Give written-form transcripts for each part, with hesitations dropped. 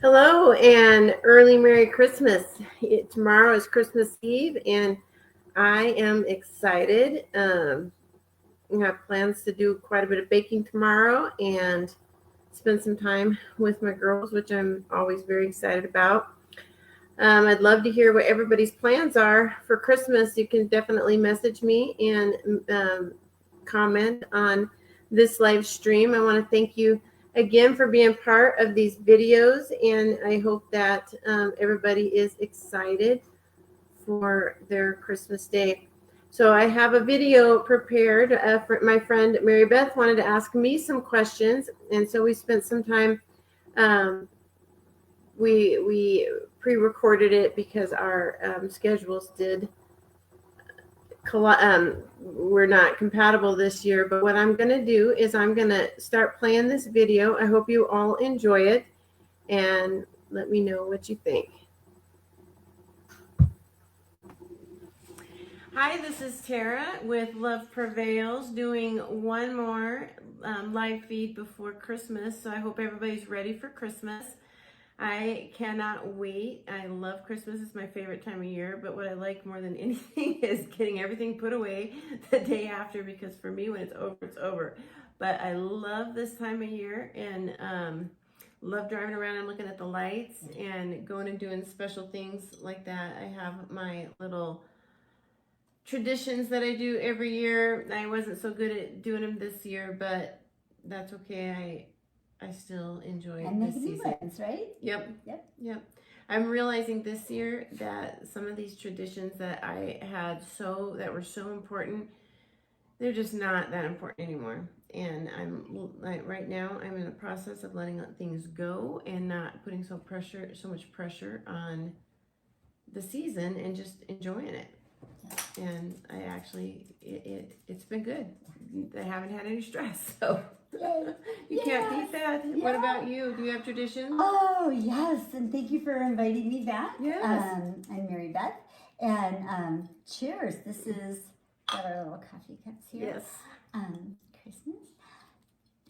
Hello and early Merry Christmas. Tomorrow is Christmas Eve and I am excited. I have plans to do quite a bit of baking tomorrow and spend some time with my girls, which I'm always very excited about. I'd love to hear what everybody's plans are for Christmas. You can definitely message me and comment on this live stream. I want to thank you again for being part of these videos, and I hope that everybody is excited for their Christmas day. So I have a video prepared. For my friend MaryBeth wanted to ask me some questions, and so we spent some time. Um, we pre-recorded it because our schedules did we're not compatible this year. But what I'm going to do is I'm going to start playing this video. I hope you all enjoy it and let me know what you think. Hi, this is Tairah with Love Prevails doing one more live feed before Christmas. So I hope everybody's ready for Christmas. I cannot wait. I love Christmas. It's my favorite time of year, but what I like more than anything is getting everything put away the day after, because for me, when it's over, it's over. But I love this time of year and love driving around and looking at the lights and going and doing special things like that. I have my little traditions that I do every year. I wasn't so good at doing them this year, but that's okay. I still enjoy and this making new season. ones, right? Yep. I'm realizing this year that some of these traditions that I had that were so important, they're just not that important anymore. And right now I'm in the process of letting things go and not putting so much pressure on the season and just enjoying it. And I actually it's been good. I haven't had any stress, so you can't beat that. Yeah. What about you? Do you have traditions? Oh yes, and thank you for inviting me back. Yes. I'm MaryBeth, and cheers. This is got our little coffee cups here. Yes. Christmas.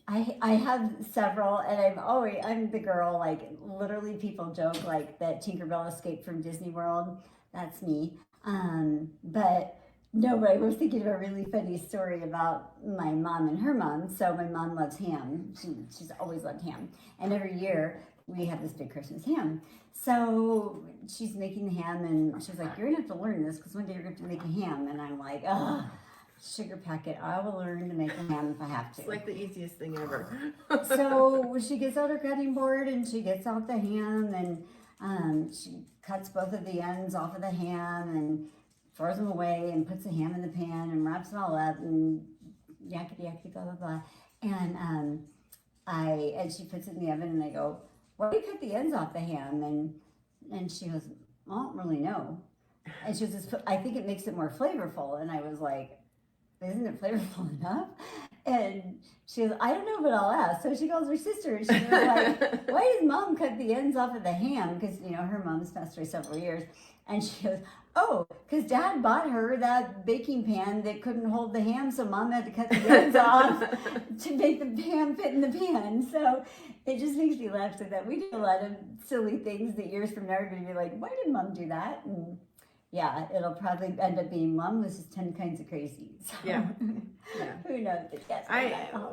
I have several, and I'm the girl, like literally people joke like that Tinkerbell escaped from Disney World. That's me. But no, but I was thinking of a really funny story about my mom and her mom. So my mom loves ham. She's always loved ham. And every year we have this big Christmas ham. So she's making the ham and she's like, you're gonna have to learn this because one day you're gonna have to make a ham. And I'm like, oh, sugar packet. I will learn to make a ham if I have to. It's like the easiest thing ever. So she gets out her cutting board and she gets out the ham and she cuts both of the ends off of the ham and throws them away and puts the ham in the pan and wraps it all up and yakety yakety blah blah blah. And she puts it in the oven and I go, why do you cut the ends off the ham? And she goes, I don't really know. And she goes, I think it makes it more flavorful. And I was like, isn't it flavorful enough? And she goes, I don't know, but I'll ask. So she calls her sister and she was like, why does mom cut the ends off of the ham? Because, her mom's passed away several years. And she goes, oh, because dad bought her that baking pan that couldn't hold the ham, so mom had to cut the ends off to make the ham fit in the pan. So it just makes me laugh so that we do a lot of silly things that years from now are going to be like, why did mom do that? And yeah, it'll probably end up being mom was just 10 kinds of crazy. So, yeah. Who knows? But yes,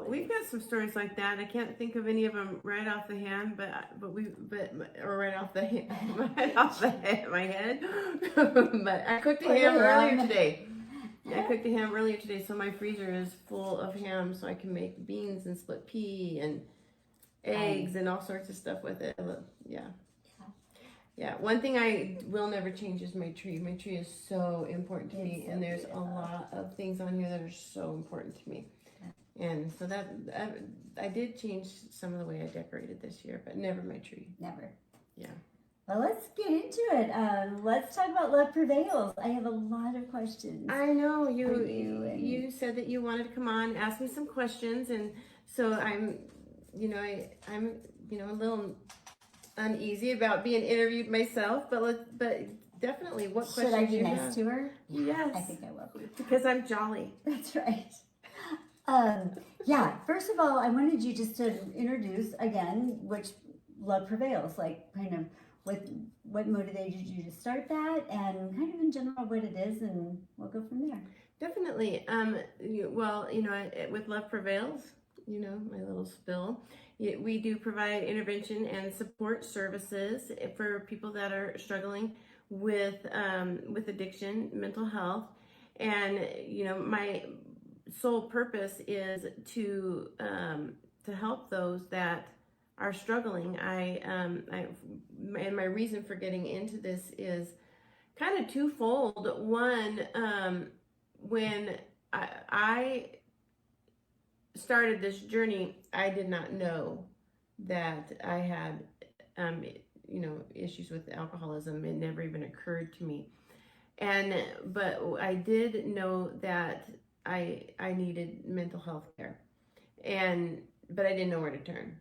we've got some stories like that. I can't think of any of them right off the hand, or right off the my head. But I cooked a ham earlier today. I cooked a ham earlier today, so my freezer is full of ham, so I can make beans and split pea and eggs and all sorts of stuff with it. Yeah, one thing I will never change is my tree. My tree is so important to me, and there's a lot of things on here that are so important to me. And so that I did change some of the way I decorated this year, but never my tree. Never. Yeah. Well, let's get into it. Let's talk about Love Prevails. I have a lot of questions. I know you said that you wanted to come on, ask me some questions, and so I'm a little uneasy about being interviewed myself, but definitely, what questions should I be you nice have? to her? Yes, I think I will. Because I'm jolly. That's right. Yeah. First of all, I wanted you just to introduce again which Love Prevails, like kind of what motivated you to start that, and kind of in general what it is, and we'll go from there. Definitely. With Love Prevails, my little spill, we do provide intervention and support services for people that are struggling with addiction, mental health, and my sole purpose is to help those that are struggling. And my reason for getting into this is kind of twofold. One, when I started this journey, I did not know that I had, issues with alcoholism. It never even occurred to me. But I did know that I needed mental health care, but I didn't know where to turn.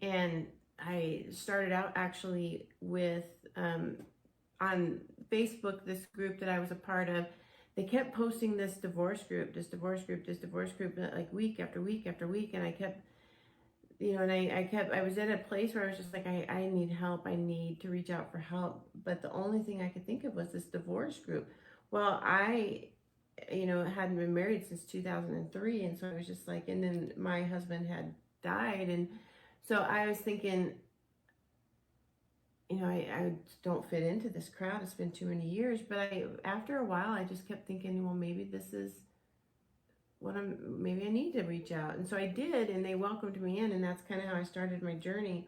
And I started out actually with, on Facebook, this group that I was a part of. They kept posting this divorce group, like week after week after week. And I kept, I was at a place where I was just like, I need help. I need to reach out for help. But the only thing I could think of was this divorce group. Well, I hadn't been married since 2003. And so I was just like, and then my husband had died. And so I was thinking, I don't fit into this crowd. It's been too many years. But after a while, I just kept thinking, well, maybe this is maybe I need to reach out. And so I did, and they welcomed me in, and that's kind of how I started my journey.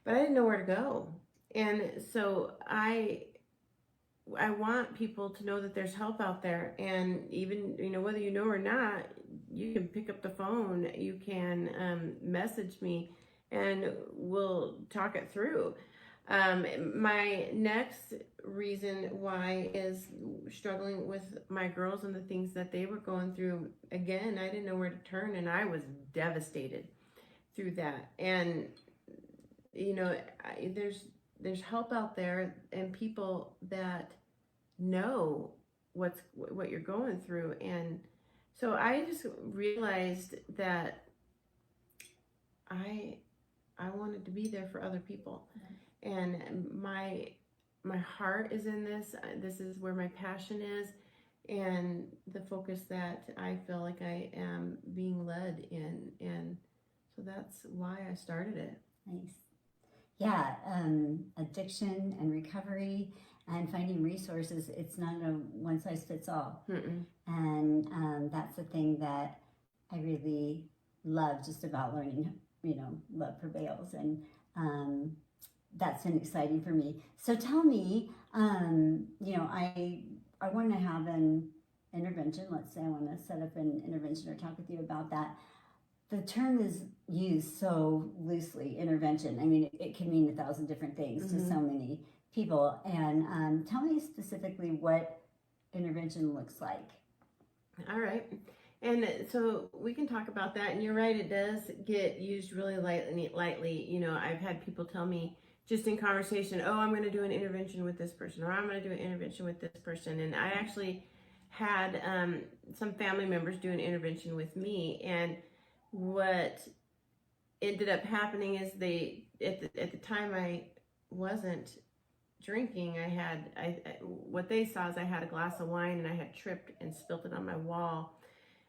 But I didn't know where to go. And so I want people to know that there's help out there. And even, whether you know or not, you can pick up the phone, you can message me, and we'll talk it through. My next reason why is struggling with my girls and the things that they were going through. Again, I didn't know where to turn, and I was devastated through that. And there's help out there, and people that know what you're going through. And so I just realized that I wanted to be there for other people. And my heart is in this. This is where my passion is, and the focus that I feel like I am being led in. And so that's why I started it. Nice. Yeah, addiction and recovery and finding resources, it's not a one size fits all. Mm-mm. And that's the thing that I really love just about learning, Love Prevails. And that's been exciting for me. So tell me, I want to have an intervention. Let's say I want to set up an intervention or talk with you about that. The term is used so loosely, intervention. I mean, it can mean 1,000 different things to so many people. And tell me specifically what intervention looks like. All right. And so we can talk about that. And you're right, it does get used really lightly. I've had people tell me just in conversation, oh, I'm going to do an intervention with this person, or I'm going to do an intervention with this person. And I actually had some family members do an intervention with me. And what ended up happening is at the time I wasn't drinking, what they saw is I had a glass of wine, and I had tripped and spilled it on my wall.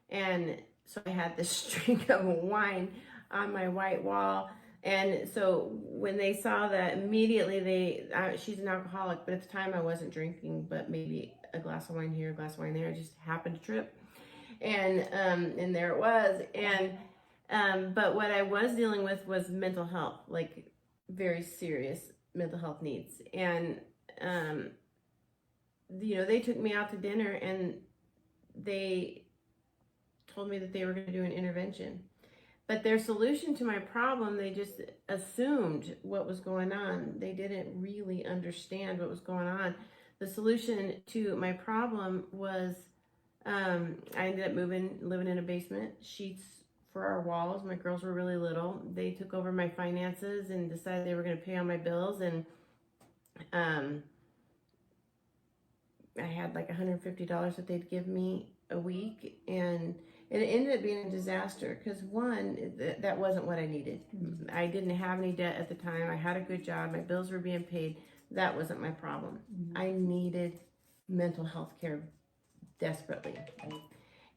And so I had this drink of wine on my white wall. And so when they saw that, immediately she's an alcoholic, but at the time I wasn't drinking, but maybe a glass of wine here, a glass of wine there. I just happened to trip. And there it was. And but what I was dealing with was mental health, like very serious mental health needs. And they took me out to dinner, and they told me that they were going to do an intervention. But their solution to my problem, they just assumed what was going on. They didn't really understand what was going on. The solution to my problem was I ended up living in a basement, sheets for our walls. My girls were really little. They took over my finances and decided they were going to pay all my bills. And I had like $150 that they'd give me a week. And it ended up being a disaster because one, that wasn't what I needed. I didn't have any debt at the time. I had a good job. My bills were being paid. That wasn't my problem. I needed mental health care desperately.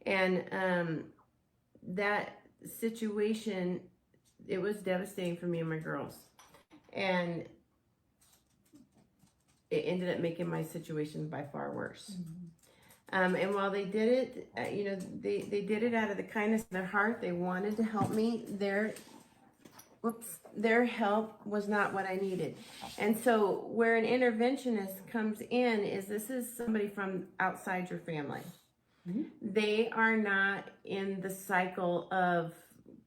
And that situation, it was devastating for me and my girls. And it ended up making my situation by far worse. And while they did it, they did it out of the kindness of their heart. They wanted to help me. Their help was not what I needed. And so where an interventionist comes in is this is somebody from outside your family. They are not in the cycle of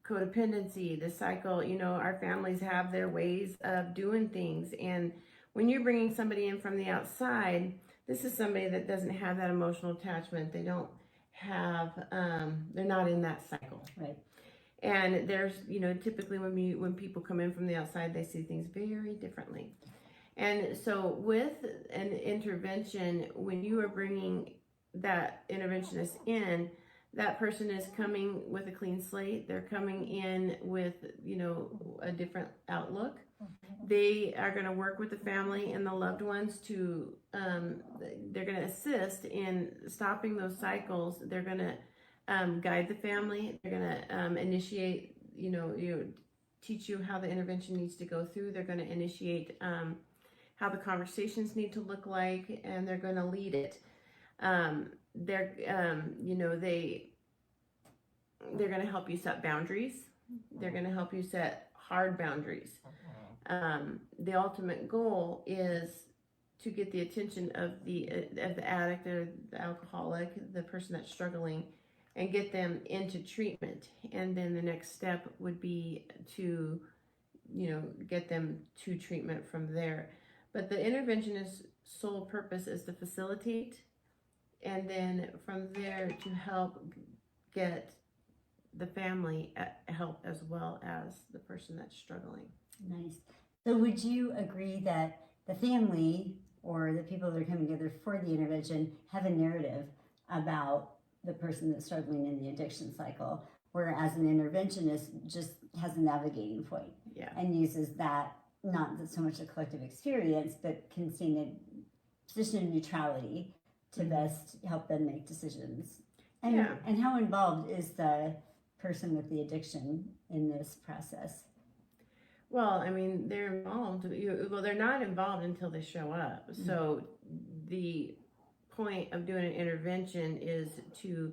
codependency, the cycle, our families have their ways of doing things. And when you're bringing somebody in from the outside, this is somebody that doesn't have that emotional attachment. They don't have, they're not in that cycle. Right. And there's, typically when people come in from the outside, they see things very differently. And so with an intervention, when you are bringing that interventionist in, that person is coming with a clean slate. They're coming in with, a different outlook. They are going to work with the family and the loved ones to, they're going to assist in stopping those cycles. They're going to guide the family. They're going to initiate, teach you how the intervention needs to go through. They're going to initiate how the conversations need to look like, and they're going to lead it. They're going to help you set boundaries. They're going to help you set hard boundaries. The ultimate goal is to get the attention of the addict or the alcoholic, the person that's struggling, and get them into treatment. And then the next step would be to, get them to treatment from there. But the interventionist's sole purpose is to facilitate, and then from there to help get the family help as well as the person that's struggling. Nice. So would you agree that the family or the people that are coming together for the intervention have a narrative about the person that's struggling in the addiction cycle, whereas an interventionist just has a navigating point and uses that, not so much a collective experience, but can see in a position of neutrality to best help them make decisions? And how involved is the person with the addiction in this process? Well, they're involved. They're not involved until they show up. So the point of doing an intervention is to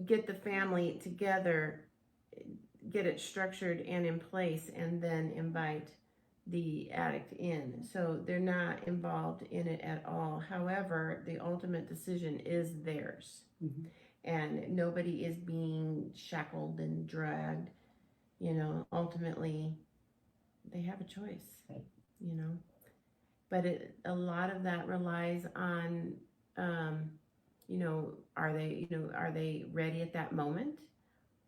get the family together, get it structured and in place, and then invite the addict in. So they're not involved in it at all. However, the ultimate decision is theirs. And nobody is being shackled and dragged. Ultimately, they have a choice. Right. But a lot of that relies on, are they ready at that moment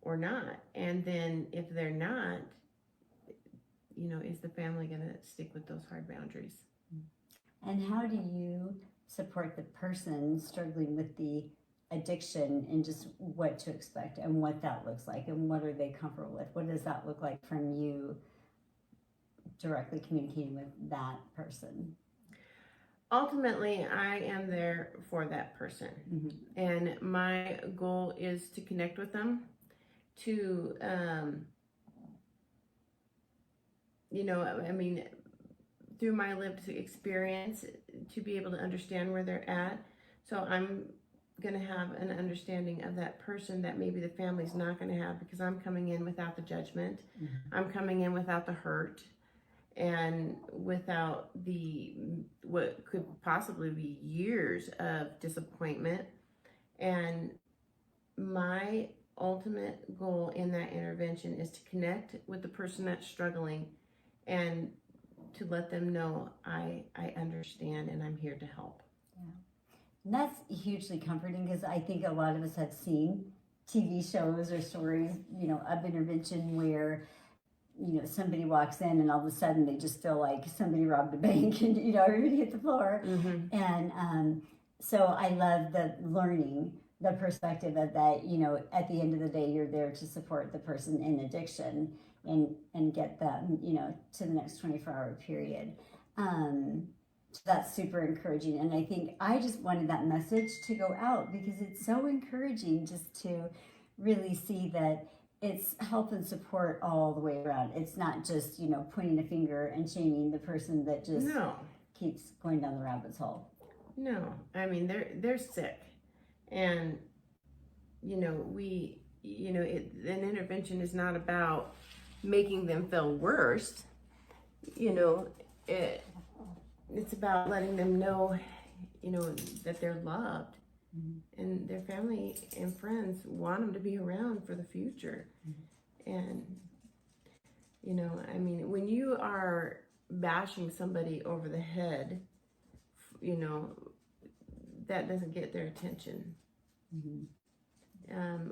or not? And then if they're not, is the family going to stick with those hard boundaries? And how do you support the person struggling with the addiction and just what to expect and what that looks like and what are they comfortable with? What does that look like from you directly communicating with that person? Ultimately, I am there for that person. And my goal is to connect with them, to, through my lived experience, to be able to understand where they're at. So I'm going to have an understanding of that person that maybe the family's not going to have, because I'm coming in without the judgment. I'm coming in without the hurt and without what could possibly be years of disappointment. And my ultimate goal in that intervention is to connect with the person that's struggling and to let them know I understand and I'm here to help. And that's hugely comforting, because I think a lot of us have seen TV shows or stories, of intervention where, somebody walks in and all of a sudden they just feel like somebody robbed a bank and, everybody hit the floor. And so I love the learning the perspective of that, at the end of the day, you're there to support the person in addiction and get them, to the next 24-hour period. So that's super encouraging. And I think I just wanted that message to go out because it's so encouraging just to really see that it's help and support all the way around. It's not just, pointing a finger and shaming the person that just keeps going down the rabbit's hole. No, I mean, they're sick. And, an intervention is not about making them feel worse. It's about letting them know, that they're loved. Mm-hmm. And their family and friends want them to be around for the future. Mm-hmm. And, when you are bashing somebody over the head, that doesn't get their attention. Mm-hmm.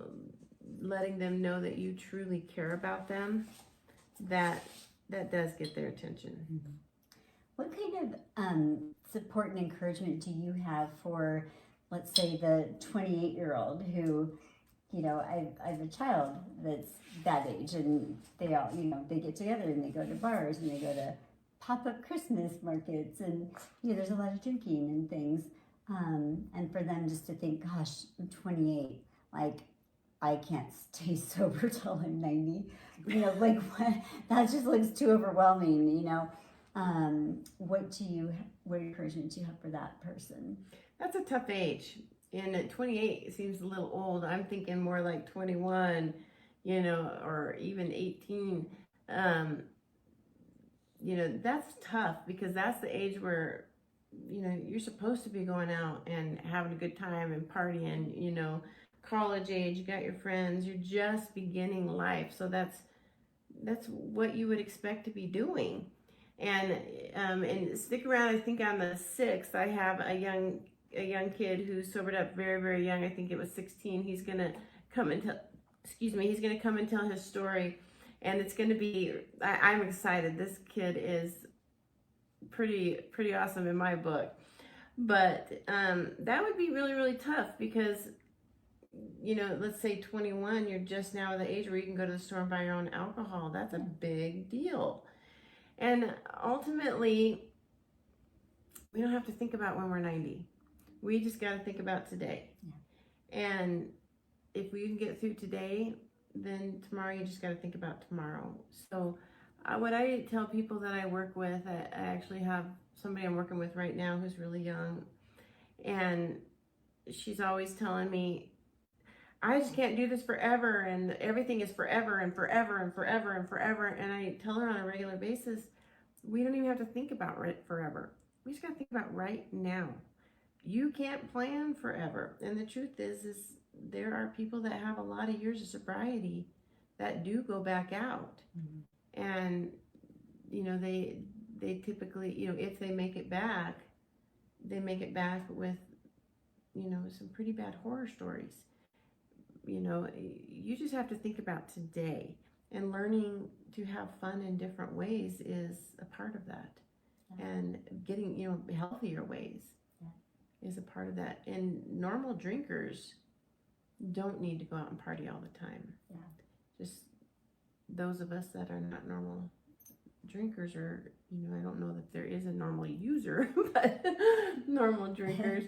Letting them know that you truly care about them, that does get their attention. Mm-hmm. What kind of support and encouragement do you have for, let's say, the 28-year-old who, I have a child that's that age, and they all, they get together and they go to bars and they go to pop-up Christmas markets, and there's a lot of drinking and things, and for them just to think, gosh, I'm 28, like I can't stay sober till I'm 90, like what, that just looks too overwhelming, what encouragement do you have for that person? That's a tough age. And at 28, it seems a little old. I'm thinking more like 21, or even 18. That's tough because that's the age where, you're supposed to be going out and having a good time and partying, college age, you got your friends, you're just beginning life. So that's what you would expect to be doing. And stick around. I think on the 6th, I have a young kid who sobered up very, very young. I think it was 16. He's gonna come and tell his story, and it's gonna be. I'm excited. This kid is pretty awesome in my book, but that would be really, really tough because, let's say 21, you're just now at the age where you can go to the store and buy your own alcohol. That's a big deal. And ultimately, we don't have to think about when we're 90. We just got to think about today. Yeah. And if we can get through today, then tomorrow you just got to think about tomorrow. So what I tell people that I work with, I actually have somebody I'm working with right now who's really young. And she's always telling me, I just can't do this forever, and everything is forever and forever and forever and forever. And I tell her on a regular basis, we don't even have to think about it forever. We just got to think about right now. You can't plan forever. And the truth is there are people that have a lot of years of sobriety that do go back out. Mm-hmm. And, they typically, if they make it back with, some pretty bad horror stories. You just have to think about today, and learning to have fun in different ways is a part of that. Yeah. And getting, healthier ways is a part of that. And normal drinkers don't need to go out and party all the time. Yeah. Just those of us that are not normal drinkers are, I don't know that there is a normal user, but normal drinkers,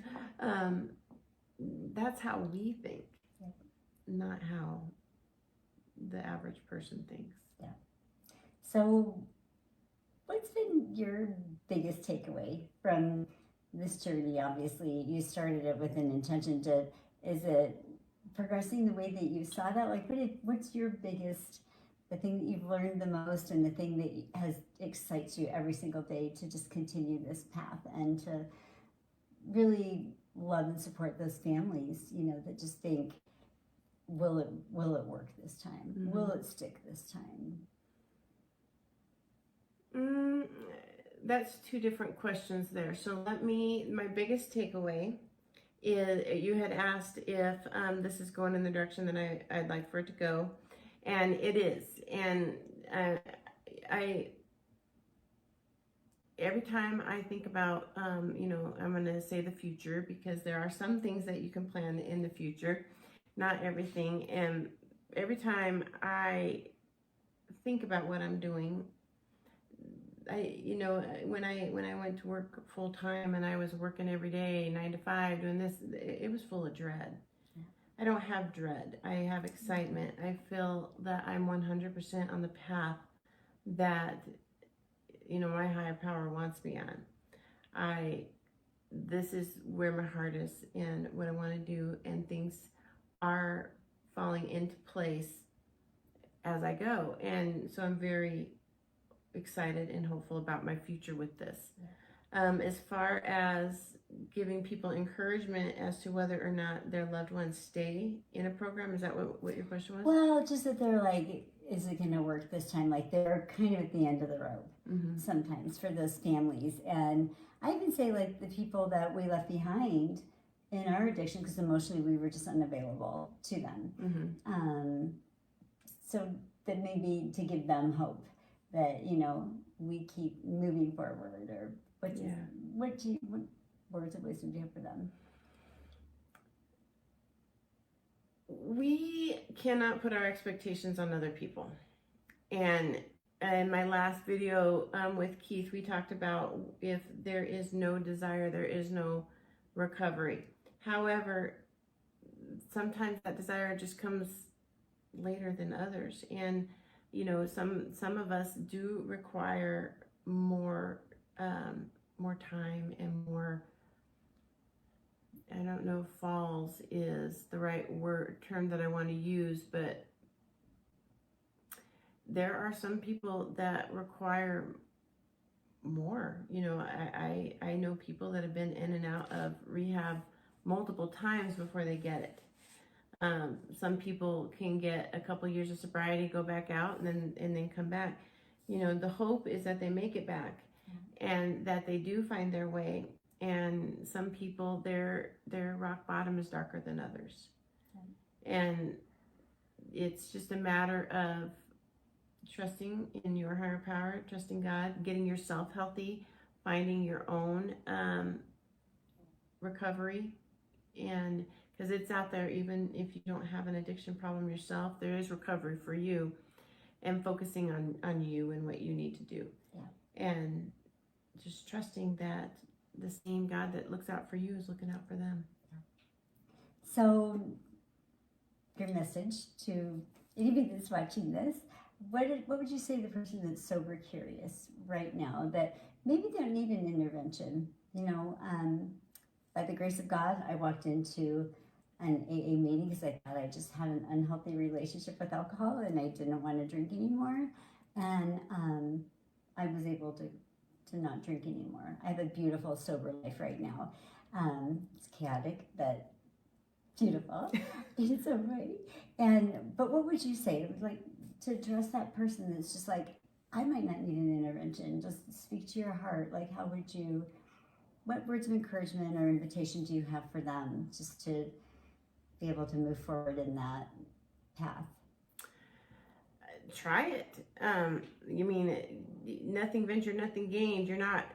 that's how we think. Not how the average person thinks. Yeah. So what's been your biggest takeaway from this journey? Obviously, you started it with an intention to, is it progressing the way that you saw that? Like, what's your biggest, the thing that you've learned the most, and the thing that excites you every single day to just continue this path and to really love and support those families, that just think, will it work this time? Mm-hmm. Will it stick this time? That's two different questions there. So my biggest takeaway is, you had asked if this is going in the direction that I'd like for it to go. And it is. And every time I think about, you know, I'm going to say the future, because there are some things that you can plan in the future, not everything. And every time I think about what I'm doing, you know, when I went to work full time and I was working every day, 9 to 5, doing this, it was full of dread. I don't have dread. I have excitement. I feel that I'm 100% on the path that, you know, my higher power wants me on. This is where my heart is and what I want to do, and things are falling into place as I go. And so I'm very excited and hopeful about my future with this. As far as giving people encouragement as to whether or not their loved ones stay in a program, is that what your question was? Well, just that they're like, is it going to work this time? Like they're kind of at the end of the road sometimes for those families. And I even say like the people that we left behind in our addiction, because emotionally we were just unavailable to them. So that maybe to give them hope that, you know, we keep moving forward, or what words of wisdom do you have for them? We cannot put our expectations on other people. And in my last video with Keith, we talked about if there is no desire, there is no recovery. However, sometimes that desire just comes later than others. And, you know, some of us do require more time and more, I don't know if falls is the right term that I want to use, but there are some people that require more. You know, I know people that have been in and out of rehab multiple times before they get it. Some people can get a couple years of sobriety, go back out, and then come back. You know, the hope is that they make it back and that they do find their way. And some people, their rock bottom is darker than others. And it's just a matter of trusting in your higher power, trusting God, getting yourself healthy, finding your own recovery. And because it's out there, even if you don't have an addiction problem yourself, there is recovery for you, and focusing on you and what you need to do. And just trusting that the same God that looks out for you is looking out for them. So your message to anybody that's watching this, what would you say to the person that's sober curious right now that maybe they don't need an intervention? You know, by the grace of God, I walked into an AA meeting because I thought I just had an unhealthy relationship with alcohol and I didn't want to drink anymore. And I was able to not drink anymore. I have a beautiful sober life right now. It's chaotic, but beautiful in its own way. But what would you say, like, to address that person that's just like, I might not need an intervention, just speak to your heart. Like, what words of encouragement or invitation do you have for them just to be able to move forward in that path? Try it. You mean, nothing ventured, nothing gained. You're not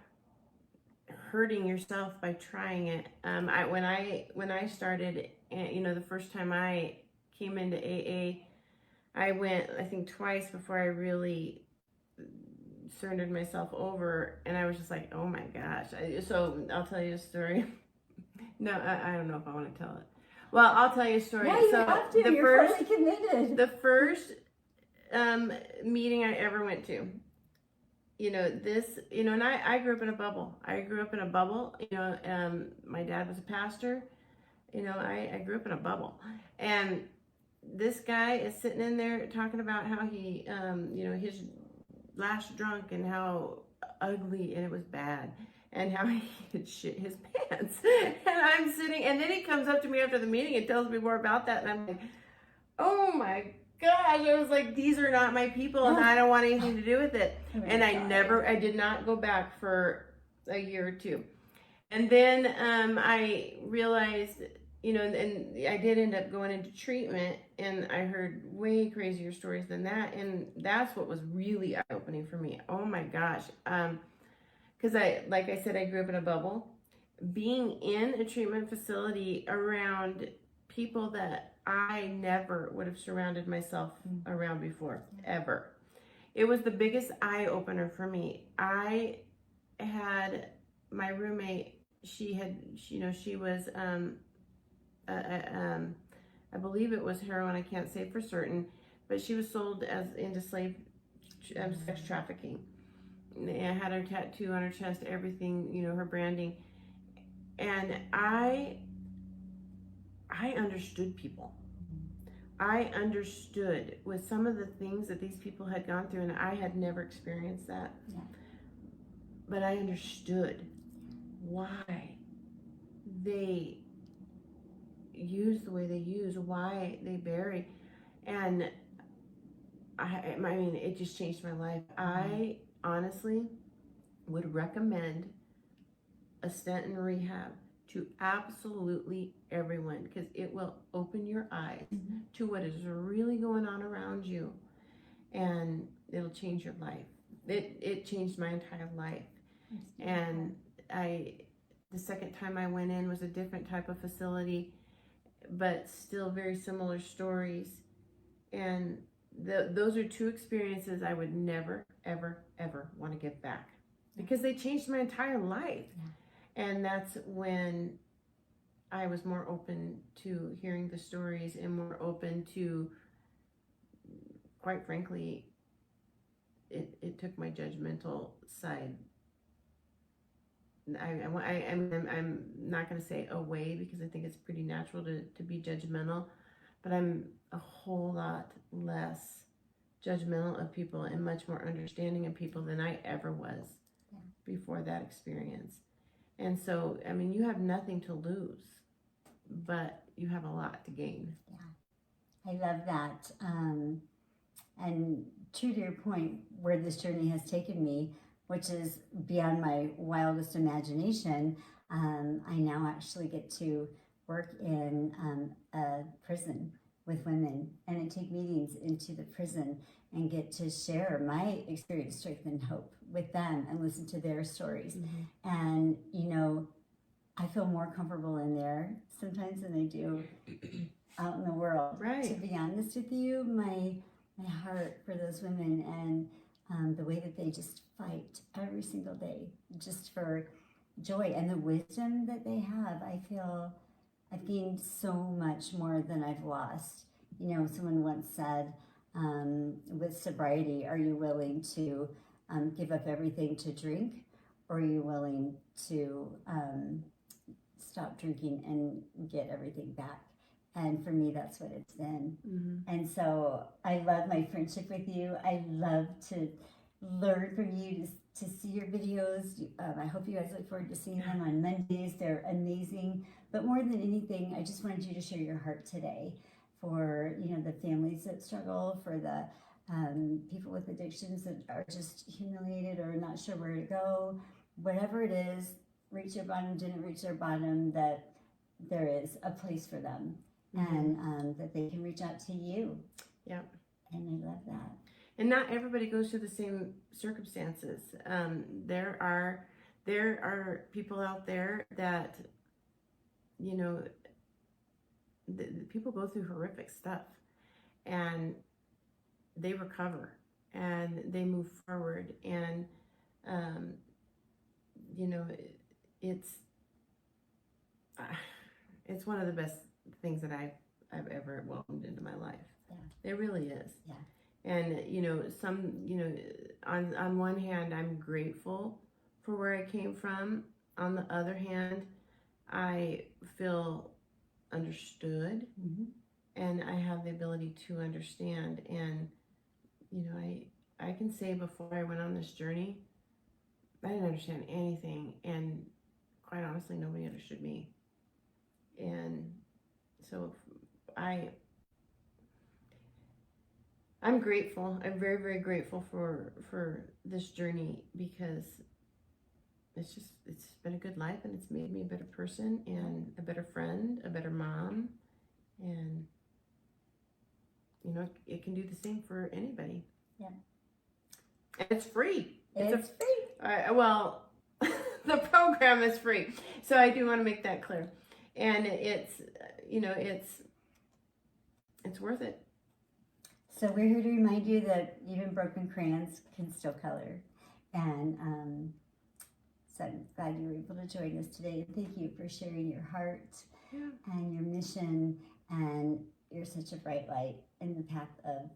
hurting yourself by trying it. When I started, you know, the first time I came into AA, I went, I think, twice before I really surrendered myself over, and I was just like, oh my gosh. So I'll tell you a story. No, I don't know if I want to tell it. Well, I'll tell you a story. Yeah, you have to. You're fully committed. The first meeting I ever went to, you know, and I grew up in a bubble. You know, my dad was a pastor. You know, I grew up in a bubble, and this guy is sitting in there talking about how he, you know, his last drunk and how ugly, and it was bad, and how he had shit his pants. And I'm sitting, and then he comes up to me after the meeting and tells me more about that, and I'm like, oh my gosh. I was like, these are not my people, and I don't want anything to do with it. And I did not go back for a year or two. And then I realized, you know, and I did end up going into treatment, and I heard way crazier stories than that. And that's what was really eye-opening for me. Oh my gosh. because like I said, I grew up in a bubble. Being in a treatment facility around people that I never would have surrounded myself around before, ever. It was the biggest eye opener for me. I had my roommate. She was I believe it was heroin. I can't say for certain, but she was sold as into slave sex trafficking. I had her tattoo on her chest, everything, her branding, and I understood people. I understood with some of the things that these people had gone through, and I had never experienced that. Yeah. But I understood why they use the way they use, why they bury, and I mean, it just changed my life. I honestly would recommend a stint in rehab to absolutely everyone, because it will open your eyes to what is really going on around you, and it'll change your life. It changed my entire life. And the second time I went in was a different type of facility, but still very similar stories. And those are two experiences I would never, ever, ever want to get back, because they changed my entire life. And that's when I was more open to hearing the stories and more open to, quite frankly, it took my judgmental side. I'm not going to say away, because I think it's pretty natural to be judgmental, but I'm a whole lot less judgmental of people and much more understanding of people than I ever was before that experience. And so, I mean, you have nothing to lose, but you have a lot to gain. Yeah, I love that. And true to your point, where this journey has taken me, which is beyond my wildest imagination, I now actually get to work in a prison with women, and I take meetings into the prison and get to share my experience, strength, and hope with them and listen to their stories. And, I feel more comfortable in there sometimes than I do out in the world. Right. To be honest with you, my heart for those women and the way that they just fight every single day just for joy and the wisdom that they have, I feel I've gained so much more than I've lost. Someone once said, with sobriety, are you willing to give up everything to drink, or are you willing to stop drinking and get everything back? And for me, that's what it's been. And so I love my friendship with you. I love to learn from you, to see your videos. I hope you guys look forward to seeing them on Mondays. They're amazing. But more than anything, I just wanted you to share your heart today for, the families that struggle, for the people with addictions that are just humiliated or not sure where to go. Whatever it is, reach your bottom, didn't reach their bottom, that there is a place for them. And that they can reach out to you. Yeah. And I love that. And not everybody goes through the same circumstances. There are people out there that, the people go through horrific stuff, and they recover and they move forward. And, it's one of the best things that I've ever welcomed into my life. Yeah. It really is. Yeah. And on one hand, I'm grateful for where I came from. On the other hand, I feel understood, and I have the ability to understand. And I can say, before I went on this journey, I didn't understand anything, and quite honestly, nobody understood me. And so I'm grateful. I'm very, very grateful for this journey, because it's been a good life, and it's made me a better person and a better friend, a better mom. And it can do the same for anybody. Yeah. And it's free. It's free. Well, The program is free. So I do want to make that clear. And it's, it's worth it. So we're here to remind you that even broken crayons can still color. And so I'm glad you were able to join us today. And thank you for sharing your heart and your mission. And you're such a bright light in the path of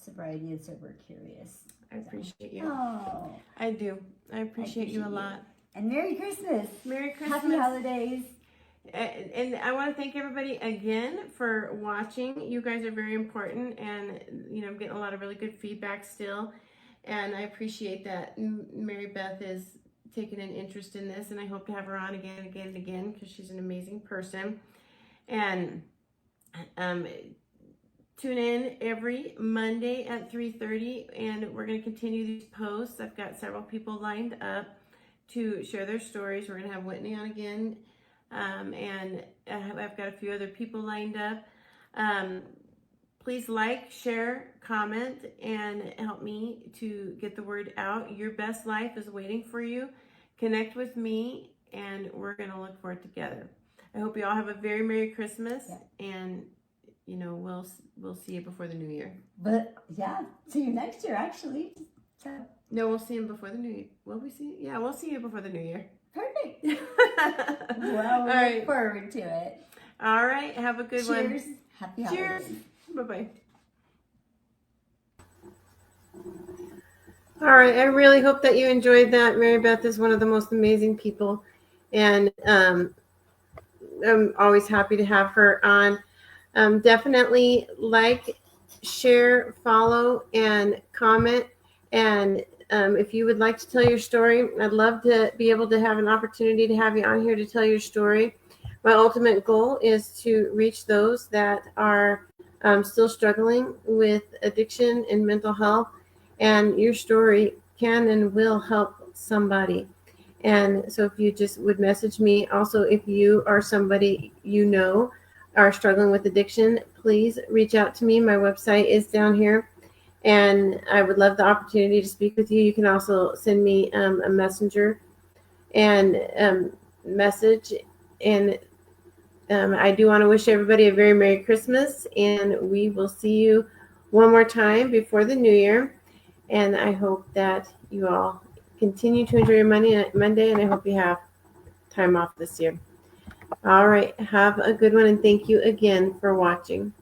sobriety and sober curious. I appreciate you. Oh, I do. I appreciate you a lot. And Merry Christmas. Merry Christmas. Happy holidays. And I want to thank everybody again for watching. You guys are very important, and I'm getting a lot of really good feedback still, and I appreciate that MaryBeth is taking an interest in this, and I hope to have her on again and again and again because she's an amazing person. And tune in every Monday at 3:30, and we're going to continue these posts. I've got several people lined up to share their stories. We're going to have Whitney on again. And I've got a few other people lined up. Please like, share, comment, and help me to get the word out. Your best life is waiting for you. Connect with me, and we're going to look for it together. I hope you all have a very Merry Christmas, and we'll see you before the New Year. But see you next year, actually. So. No, we'll see him before the New Year. Will we see? Yeah, we'll see you before the New Year. Perfect. Well, we look forward to it. All right. Have a good one. Cheers. Happy holidays. Cheers. Bye-bye. All right. I really hope that you enjoyed that. MaryBeth is one of the most amazing people. And I'm always happy to have her on. Definitely like, share, follow, and comment. And if you would like to tell your story, I'd love to be able to have an opportunity to have you on here to tell your story. My ultimate goal is to reach those that are still struggling with addiction and mental health. And your story can and will help somebody. And so if you just would message me. Also, if you are somebody are struggling with addiction, please reach out to me. My website is down here. And I would love the opportunity to speak with you. You can also send me a messenger and message. And I do want to wish everybody a very Merry Christmas. And we will see you one more time before the New Year. And I hope that you all continue to enjoy your Monday. And I hope you have time off this year. All right. Have a good one. And thank you again for watching.